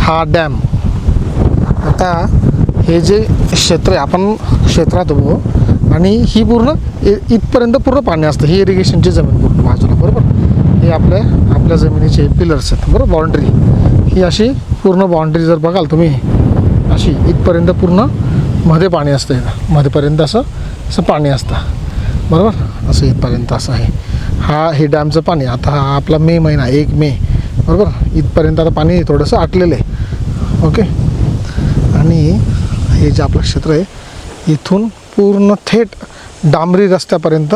हा डॅम. आता हे जे क्षेत्र आहे, आपण क्षेत्रात उभो आणि ही पूर्ण इथपर्यंत पूर्ण पाणी असतं. ही इरिगेशनची जमीन पूर्ण बाजूला, बरोबर. हे आपल्या जमिनीचे पिलर्स आहेत, बरोबर. बाउंड्री ही अशी पूर्ण बाउंड्री जर बघाल तुम्ही, अशी इथपर्यंत पूर्ण मध्ये पाणी असतं. मध्येपर्यंत असं पाणी असतं, बरोबर. असं इथपर्यंत असं आहे. हे डॅमचं पाणी. आता हा आपला मे महिना 1 मे, बरोबर. इथपर्यंत आता पाणी थोडंसं आटलेलं आहे, ओके. आणि हे जे आपलं क्षेत्र आहे, इथून पूर्ण थेट डांबरी रस्त्यापर्यंत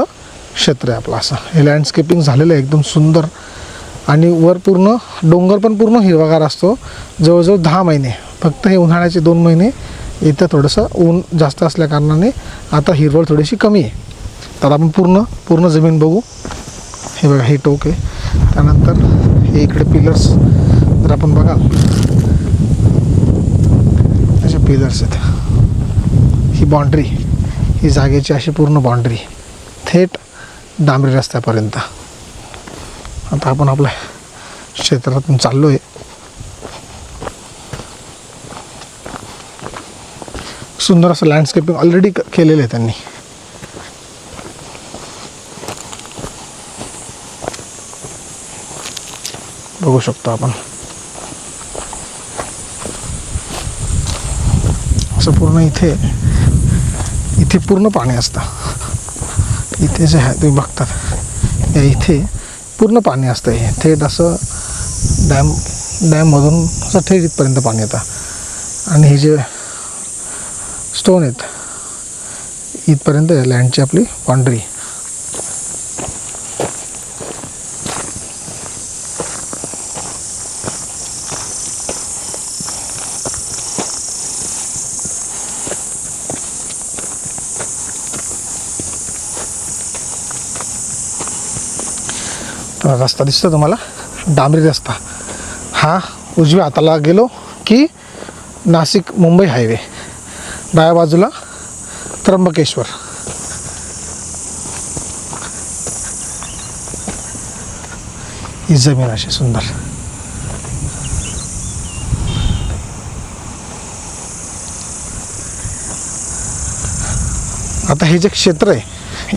क्षेत्र आहे आपलं. असं हे लँडस्केपिंग झालेलं आहे एकदम सुंदर. आणि वर पूर्ण डोंगर पण पूर्ण हिरवागार असतो जवळजवळ 10 महिने. फक्त हे उन्हाळ्याचे 2 महिने इथं थोडंसं ऊन जास्त असल्या कारणाने आता हिरवळ थोडीशी कमी आहे. तर आपण पूर्ण जमीन बघू. हे बघा, हे टोक आहे. त्यानंतर हे इकडे पिलर्स जर आपण बघाल, असे पिलर्स आहेत. ही बाउंड्री, ही जागेची अशी पूर्ण बाउंड्री थेट डांबरी रस्त्यापर्यंत. आता आपण आपल्या क्षेत्रातून चाललो आहे. सुंदर असं लँडस्केपिंग ऑलरेडी केलेलं आहे त्यांनी. बघू शकतो आपण. असं पूर्ण इथे पूर्ण पाणी असतं. इथे जे आहे तुम्ही बघतात, या इथे पूर्ण पाणी असतं. हे थेट असं डॅममधून असं थेट इथपर्यंत पाणी येतं. आणि हे जे स्टोन आहेत, इथपर्यंत लँडची आपली बाउंड्री. रस्ता दिसतो तुम्हाला, डांबरी रस्ता. हा उजव्या हाताला गेलो की नाशिक मुंबई हायवे, डाव्या बाजूला त्र्यंबकेश्वर. ही जमीन अशी सुंदर. आता हे जे क्षेत्र आहे,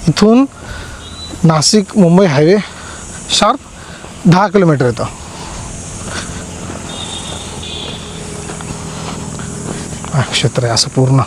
इथून Nashik Mumbai highway sharp 10 kilometre येतं. क्षेत्र आहे असं पूर्ण.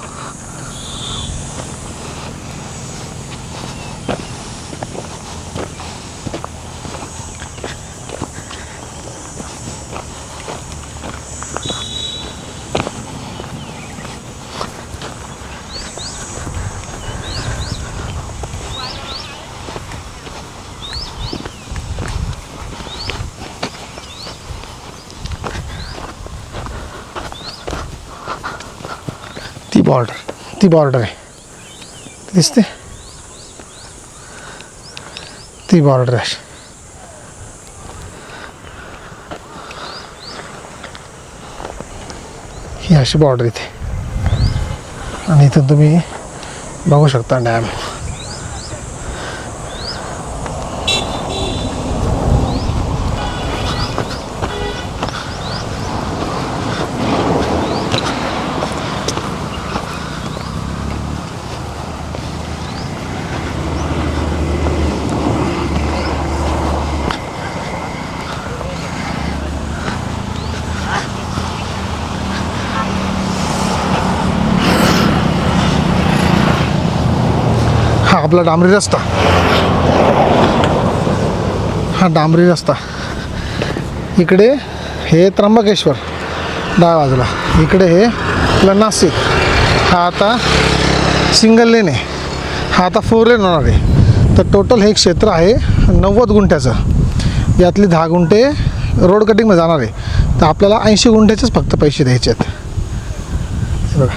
ती बॉर्डर आहे, दिसते. ती बॉर्डर आहे. ही अशी बॉर्डर इथे. आणि इथून तुम्ही बघू शकता डॅम. आपला डांबरी रस्ता. हा डांबरी रस्ता. इकडे हे त्र्यंबकेश्वर डाव्या बाजूला, इकडे हे आपलं नाशिक. हा आता सिंगल लेन आहे, हा आता 4 लेन होणार आहे. तर टोटल हे क्षेत्र आहे 90 गुंठ्याचं. यातली 10 गुंठे रोड कटिंगमध्ये जाणार आहे. तर आपल्याला 80 गुंठ्याचेच फक्त पैसे द्यायचे आहेत. बघा.